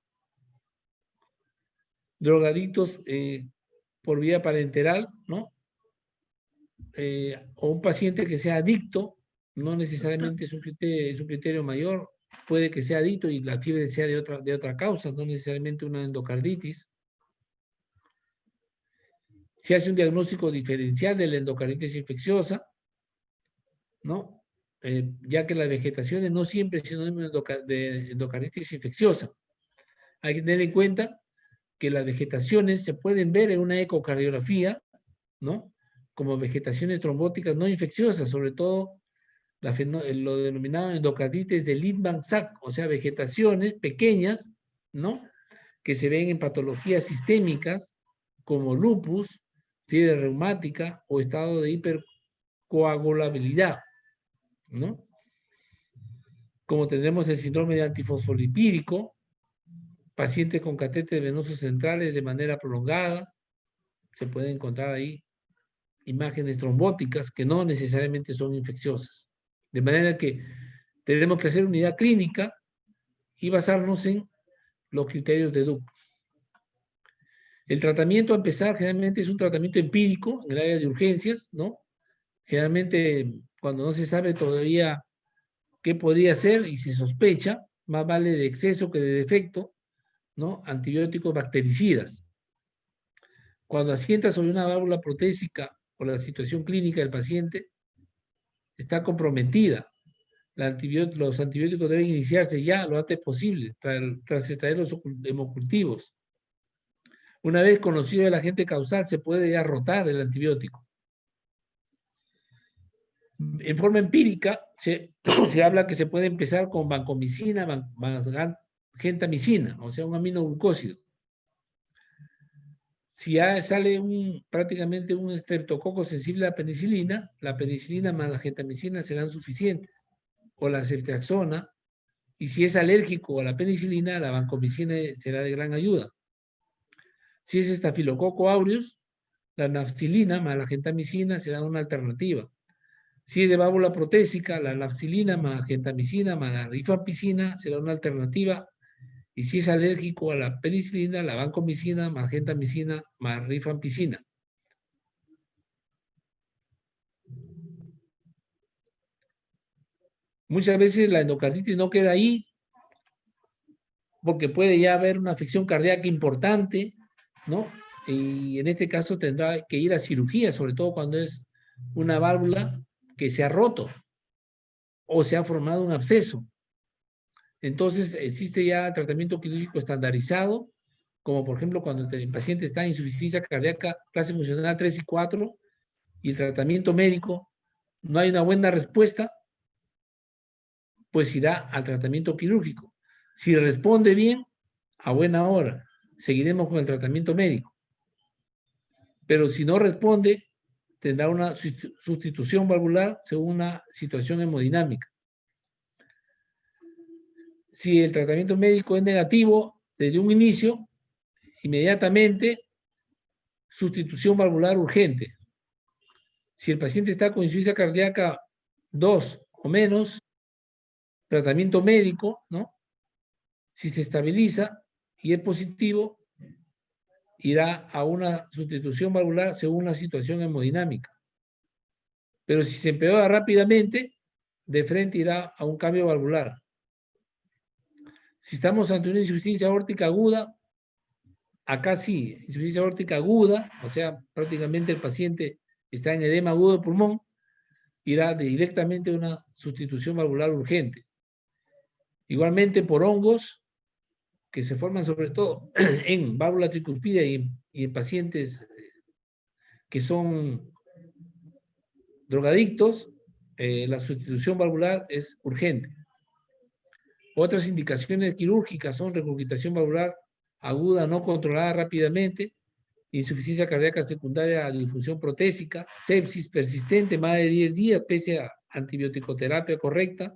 Drogadictos por vía parenteral, ¿no? O un paciente que sea adicto, no necesariamente es un criterio mayor, puede que sea adicto y la fiebre sea de otra causa, no necesariamente una endocarditis. Se hace un diagnóstico diferencial de la endocarditis infecciosa, ¿no? Ya que las vegetaciones no siempre es sinónimo de endocarditis infecciosa. Hay que tener en cuenta que las vegetaciones se pueden ver en una ecocardiografía, ¿no? Como vegetaciones trombóticas no infecciosas, sobre todo lo denominado endocarditis de Lippmann-Sachs, o sea, vegetaciones pequeñas, ¿no? Que se ven en patologías sistémicas como lupus, fiebre reumática o estado de hipercoagulabilidad, ¿no? Como tenemos el síndrome de antifosfolipídico, pacientes con catéteres venosos centrales de manera prolongada, se pueden encontrar ahí imágenes trombóticas que no necesariamente son infecciosas. De manera que tenemos que hacer unidad clínica y basarnos en los criterios de Duke. El tratamiento a empezar generalmente es un tratamiento empírico en el área de urgencias, ¿no? Generalmente cuando no se sabe todavía qué podría ser y se sospecha, más vale de exceso que de defecto, ¿no? Antibióticos bactericidas. Cuando asienta sobre una válvula protésica o la situación clínica del paciente está comprometida, los antibióticos deben iniciarse ya lo antes posible, tras extraer los hemocultivos. Una vez conocido el agente causal, se puede ya rotar el antibiótico. En forma empírica, se habla que se puede empezar con vancomicina, gentamicina, o sea, un aminoglucósido. Si ya sale prácticamente un estreptococo sensible a la penicilina más la gentamicina serán suficientes, o la ceftriaxona, y si es alérgico a la penicilina, la vancomicina será de gran ayuda. Si es estafilococo aureus, la nafcilina más la gentamicina será una alternativa. Si es de válvula protésica, la nafcilina más gentamicina más la rifampicina será una alternativa. Y si es alérgico a la penicilina, la vancomicina más gentamicina más rifampicina. Muchas veces la endocarditis no queda ahí porque puede ya haber una afección cardíaca importante, ¿no? Y en este caso tendrá que ir a cirugía, sobre todo cuando es una válvula que se ha roto o se ha formado un absceso. Entonces existe ya tratamiento quirúrgico estandarizado, como por ejemplo cuando el paciente está en insuficiencia cardíaca clase funcional 3 y 4 y el tratamiento médico no hay una buena respuesta, pues irá al tratamiento quirúrgico. Si responde bien, a buena hora, seguiremos con el tratamiento médico. Pero si no responde, tendrá una sustitución valvular según una situación hemodinámica. Si el tratamiento médico es negativo desde un inicio, inmediatamente sustitución valvular urgente. Si el paciente está con insuficiencia cardíaca 2 o menos, tratamiento médico, ¿no? Si se estabiliza y es positivo, irá a una sustitución valvular según la situación hemodinámica. Pero si se empeora rápidamente, de frente irá a un cambio valvular. Si estamos ante una insuficiencia aórtica aguda, acá sí, insuficiencia aórtica aguda, o sea, prácticamente el paciente está en edema agudo de pulmón, irá directamente a una sustitución valvular urgente. Igualmente por hongos, que se forman sobre todo en válvula tricuspidea y en pacientes que son drogadictos, la sustitución valvular es urgente. Otras indicaciones quirúrgicas son regurgitación valvular aguda no controlada rápidamente, insuficiencia cardíaca secundaria a disfunción protésica, sepsis persistente más de 10 días pese a antibioticoterapia correcta,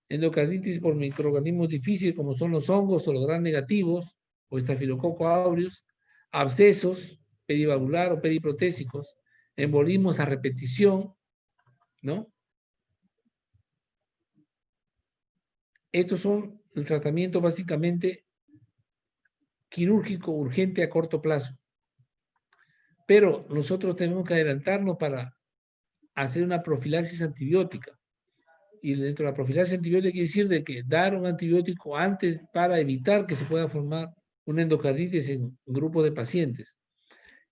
endocarditis por microorganismos difíciles como son los hongos o los gram negativos o estafilococo aureus, abscesos perivalvular o periprotésicos, embolismos a repetición, ¿no? Estos son el tratamiento básicamente quirúrgico urgente a corto plazo. Pero nosotros tenemos que adelantarnos para hacer una profilaxis antibiótica. Y dentro de la profilaxis antibiótica quiere decir de que dar un antibiótico antes para evitar que se pueda formar una endocarditis en grupos de pacientes.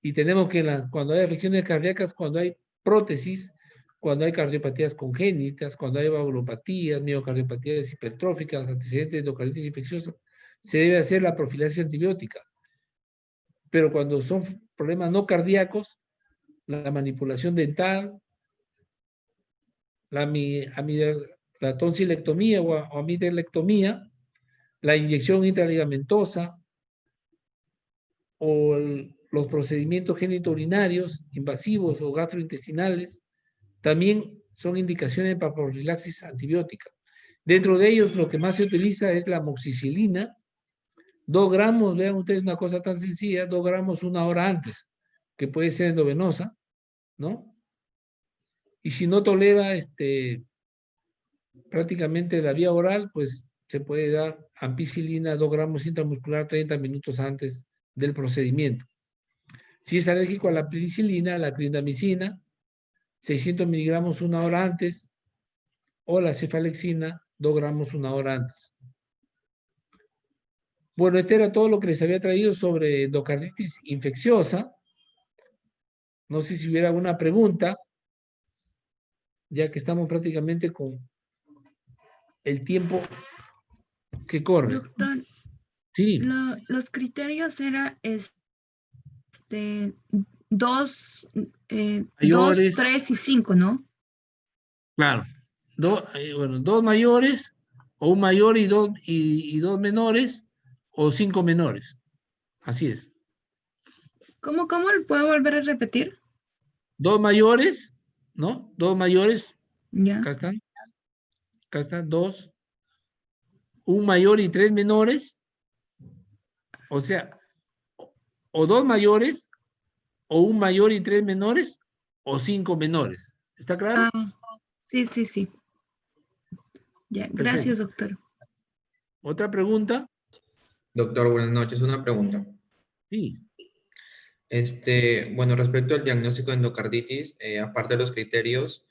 Y tenemos que cuando hay afecciones cardíacas, cuando hay prótesis, cuando hay cardiopatías congénitas, cuando hay valvulopatías, miocardiopatías hipertróficas, antecedentes de endocarditis infecciosa, se debe hacer la profilaxis antibiótica. Pero cuando son problemas no cardíacos, la manipulación dental, la tonsilectomía o amidelectomía, la inyección intraligamentosa o los procedimientos genitourinarios invasivos o gastrointestinales también son indicaciones para profilaxis antibiótica. Dentro de ellos, lo que más se utiliza es la amoxicilina, 2 gramos, vean ustedes una cosa tan sencilla, 2 gramos 1 hora antes, que puede ser endovenosa, ¿no? Y si no tolera prácticamente la vía oral, pues se puede dar ampicilina, 2 gramos intramuscular 30 minutos antes del procedimiento. Si es alérgico a la penicilina, la clindamicina, 600 miligramos 1 hora antes, o la cefalexina, 2 gramos 1 hora antes. Bueno, este era todo lo que les había traído sobre endocarditis infecciosa. No sé si hubiera alguna pregunta, ya que estamos prácticamente con el tiempo que corre. Doctor, Sí. los criterios eran 2, Mayores. 3 y 5, ¿no? Claro. Bueno, 2 mayores, o un mayor y dos menores, o 5 menores. Así es. ¿Cómo lo puedo volver a repetir? 2 mayores, ¿no? 2 mayores, Ya. acá están 2, un mayor y 3 menores, o sea, o 2 mayores, o un mayor y 3 menores, o 5 menores. ¿Está claro? Sí. Ya, Perfecto. gracias, doctor. ¿Otra pregunta? Doctor, buenas noches. Una pregunta. Sí. Bueno, respecto al diagnóstico de endocarditis, aparte de los criterios,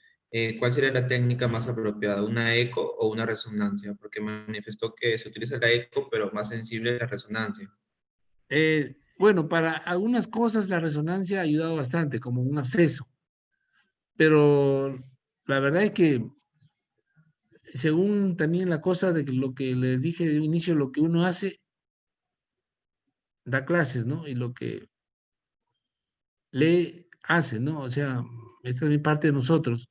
¿cuál sería la técnica más apropiada? ¿Una eco o una resonancia? Porque manifestó que se utiliza la eco, pero más sensible la resonancia. Bueno, para algunas cosas la resonancia ha ayudado bastante, como un absceso. Pero la verdad es que, según también la cosa de que lo que le dije de inicio, lo que uno hace, da clases, ¿no? Y lo que le hace, ¿no? O sea, esta es mi parte de nosotros.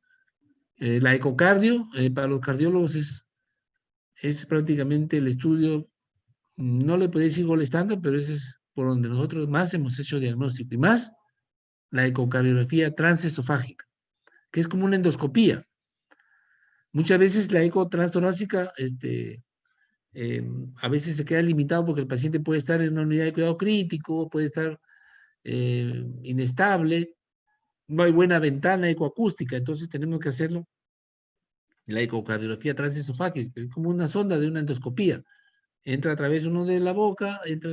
La ecocardio, para los cardiólogos es prácticamente el estudio, no le puedo decir gol estándar, pero ese es por donde nosotros más hemos hecho diagnóstico, y más la ecocardiografía transesofágica, que es como una endoscopía. Muchas veces la eco transtorácica, a veces se queda limitado porque el paciente puede estar en una unidad de cuidado crítico, puede estar inestable, no hay buena ventana ecoacústica, entonces tenemos que hacerlo la ecocardiografía transesofágica, que es como una sonda de una endoscopía. Entra a través uno de la boca, entra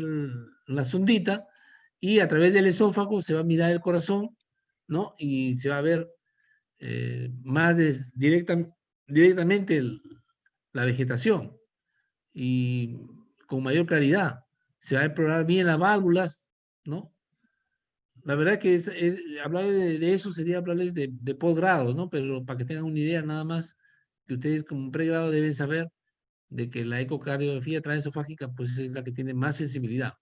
la sondita, y a través del esófago se va a mirar el corazón, ¿no? Y se va a ver más directamente la vegetación, y con mayor claridad. Se va a explorar bien las válvulas, ¿no? La verdad que hablar de eso sería hablarles de posgrado, ¿no? Pero para que tengan una idea nada más, que ustedes como pregrado deben saber de que la ecocardiografía transesofágica pues es la que tiene más sensibilidad.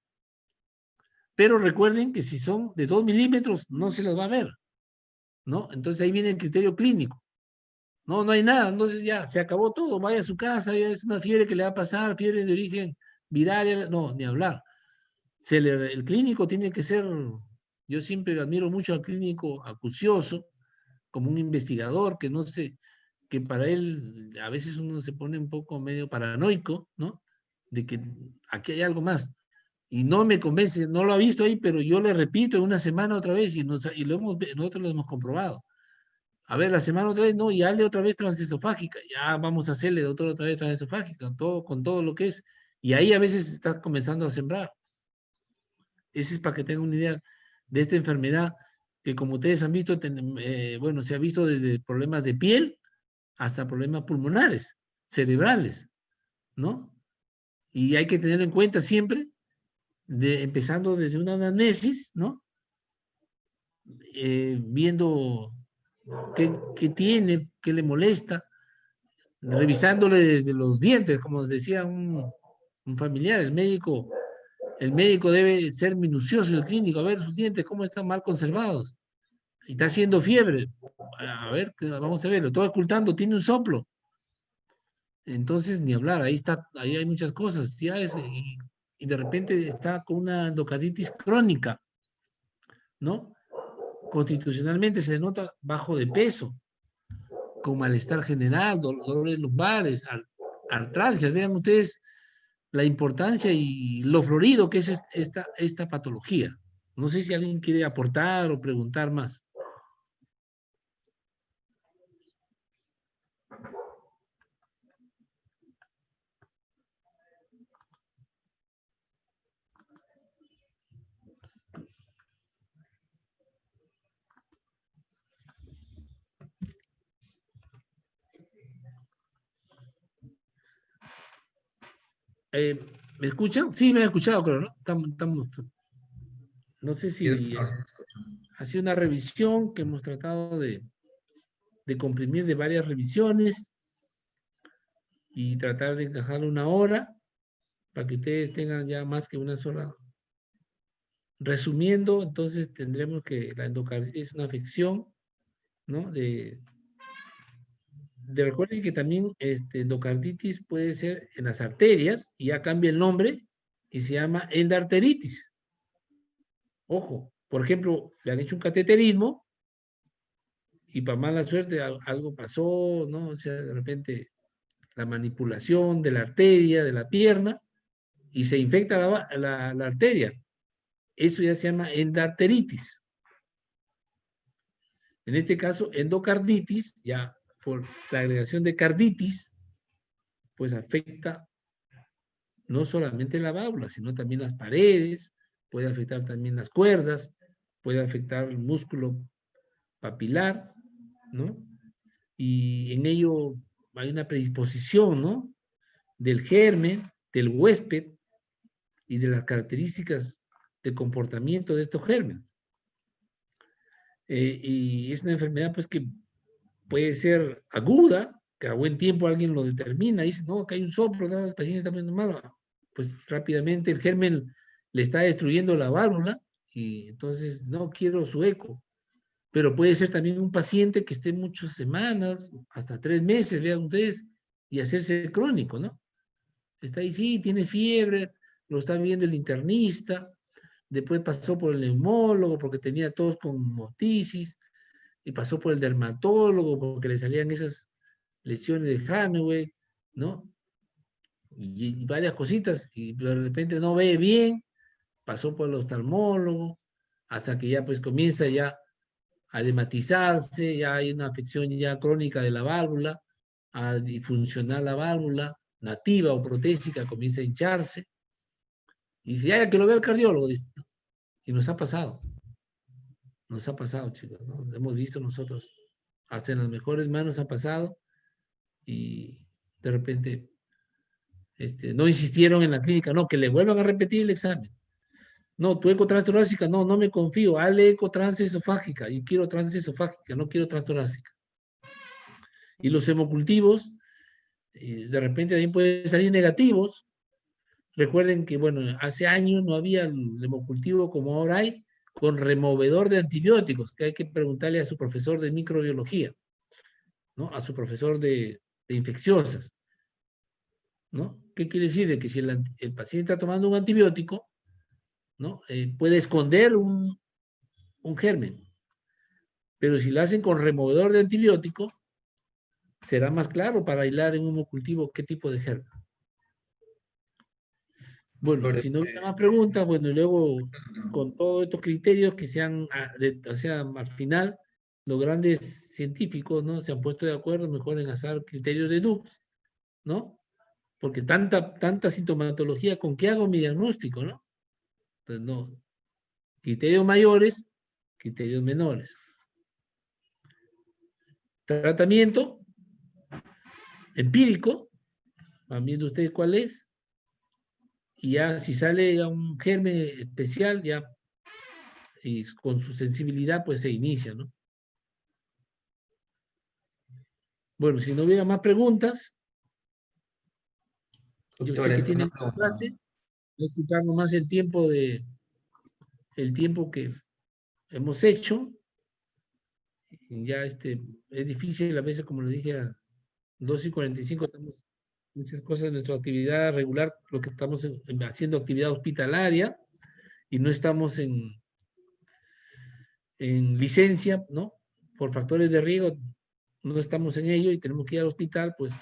Pero recuerden que si son de 2 milímetros no se los va a ver, ¿no? Entonces ahí viene el criterio clínico. No hay nada, entonces ya se acabó todo, vaya a su casa, ya es una fiebre que le va a pasar, fiebre de origen viral, no, ni hablar. El clínico tiene que ser, yo siempre admiro mucho al clínico acucioso, como un investigador que no sé, que para él a veces uno se pone un poco medio paranoico, ¿no? De que aquí hay algo más. Y no me convence, no lo ha visto ahí, pero yo le repito en una semana otra vez, y nosotros lo hemos comprobado. A ver, la semana otra vez, no, y hazle otra vez transesofágica, ya vamos a hacerle, doctor, otra vez transesofágica, con todo lo que es. Y ahí a veces estás comenzando a sembrar. Ese es para que tengan una idea de esta enfermedad, que como ustedes han visto, bueno, se ha visto desde problemas de piel hasta problemas pulmonares, cerebrales, ¿no? Y hay que tener en cuenta siempre, empezando desde una anamnesis, ¿no? Viendo qué tiene, qué le molesta, revisándole desde los dientes, como decía un familiar, el médico debe ser minucioso, el clínico, a ver sus dientes, cómo están mal conservados. Y está haciendo fiebre. A ver, vamos a ver, lo estoy ocultando, tiene un soplo. Entonces, ni hablar, ahí hay muchas cosas. Y de repente está con una endocarditis crónica, ¿no? Constitucionalmente se le nota bajo de peso, con malestar general, dolores lumbares, artralgias. Vean ustedes la importancia y lo florido que es esta patología. No sé si alguien quiere aportar o preguntar más. ¿Me escuchan? Sí, me han escuchado, creo, ¿no? No sé si ha sido una revisión que hemos tratado de comprimir de varias revisiones y tratar de encajar una hora para que ustedes tengan ya más que una sola. Resumiendo, entonces tendremos que la endocarditis es una afección, ¿no? Recuerden que también endocarditis puede ser en las arterias, y ya cambia el nombre y se llama endarteritis. Ojo, por ejemplo, le han hecho un cateterismo y para mala suerte algo pasó, ¿no? O sea, de repente la manipulación de la arteria, de la pierna, y se infecta la arteria. Eso ya se llama endarteritis. En este caso, endocarditis, ya por la agregación de carditis, pues afecta no solamente la válvula, sino también las paredes, puede afectar también las cuerdas, puede afectar el músculo papilar, ¿no? Y en ello hay una predisposición, ¿no? Del germen, del huésped y de las características de comportamiento de estos gérmenes. Y es una enfermedad, pues, que puede ser aguda, que a buen tiempo alguien lo determina, y dice, no, que hay un soplo, ¿no? El paciente está poniendo malo. Pues rápidamente el germen le está destruyendo la válvula, y entonces no quiero su eco. Pero puede ser también un paciente que esté muchas semanas, hasta 3 meses, vean ustedes, y hacerse crónico, ¿no? Está ahí, sí, tiene fiebre, lo está viendo el internista, después pasó por el neumólogo porque tenía tos con otitis, y pasó por el dermatólogo porque le salían esas lesiones de Haneway, ¿no? Y varias cositas, y de repente no ve bien, pasó por el oftalmólogo, hasta que ya pues comienza ya a dematizarse, ya hay una afección ya crónica de la válvula, a disfuncionar la válvula, nativa o protésica, comienza a hincharse, y dice, ya que lo vea el cardiólogo, dice, y nos ha pasado, chicos, ¿no? Hemos visto nosotros, hasta en las mejores manos ha pasado, y de repente no insistieron en la clínica, no, que le vuelvan a repetir el examen. No, tu eco transtorácica, no me confío, hazle eco transesofágica, yo quiero transesofágica, no quiero transtorácica. Y los hemocultivos, de repente también pueden salir negativos. Recuerden que, bueno, hace años no había el hemocultivo como ahora hay, con removedor de antibióticos, que hay que preguntarle a su profesor de microbiología, ¿no? A su profesor de infecciosas, ¿no? ¿Qué quiere decir? De que si el paciente está tomando un antibiótico, ¿no? Puede esconder un germen, pero si lo hacen con removedor de antibiótico, será más claro para aislar en un hemocultivo qué tipo de germen. Bueno, si no hubiera más preguntas, bueno, y luego con todos estos criterios que sean, o sea, al final, los grandes científicos, ¿no? Se han puesto de acuerdo mejor en hacer criterios de Dux, ¿no? Porque tanta sintomatología, ¿con qué hago mi diagnóstico, no? Entonces, no. Criterios mayores, criterios menores. Tratamiento empírico, van viendo ustedes cuál es, y ya si sale un germen especial, ya y con su sensibilidad, pues se inicia, ¿no? Bueno, si no hubiera más preguntas, yo sé que tienen clase, voy a quitar nomás el tiempo que hemos hecho. Ya es difícil a veces, como le dije, a 2:45 estamos muchas cosas de nuestra actividad regular, lo que estamos haciendo actividad hospitalaria, y no estamos en licencia, ¿no? Por factores de riesgo, no estamos en ello y tenemos que ir al hospital, pues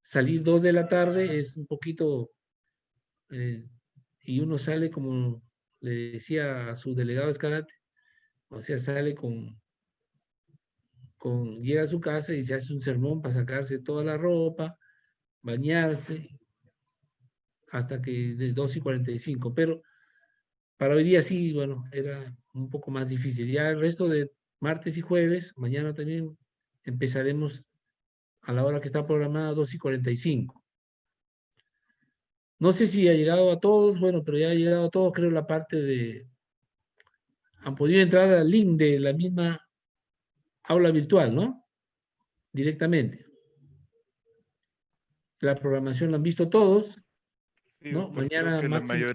salir 2 de la tarde es un poquito, y uno sale como le decía a su delegado Escalante, o sea, sale llega a su casa y se hace un sermón para sacarse toda la ropa, bañarse, hasta que de 2:45, pero para hoy día sí, bueno, era un poco más difícil. Ya el resto de martes y jueves, mañana también empezaremos a la hora que está programada, 2:45. No sé si ha llegado a todos, bueno, pero ya ha llegado a todos, creo, la parte de... Han podido entrar al link de la misma aula virtual, ¿no? Directamente. La programación la han visto todos, Sí, ¿no? doctor, creo Mañana que máximo,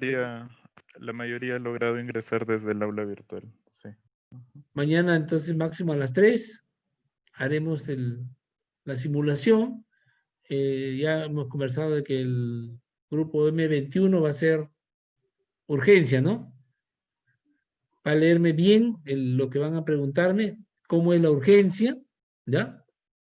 la mayoría ha logrado ingresar desde el aula virtual. Sí. mañana entonces máximo a las 3 haremos la simulación. Ya hemos conversado de que el grupo M21 va a ser urgencia, ¿no? Va a leerme bien lo que van a preguntarme, cómo es la urgencia, ¿ya?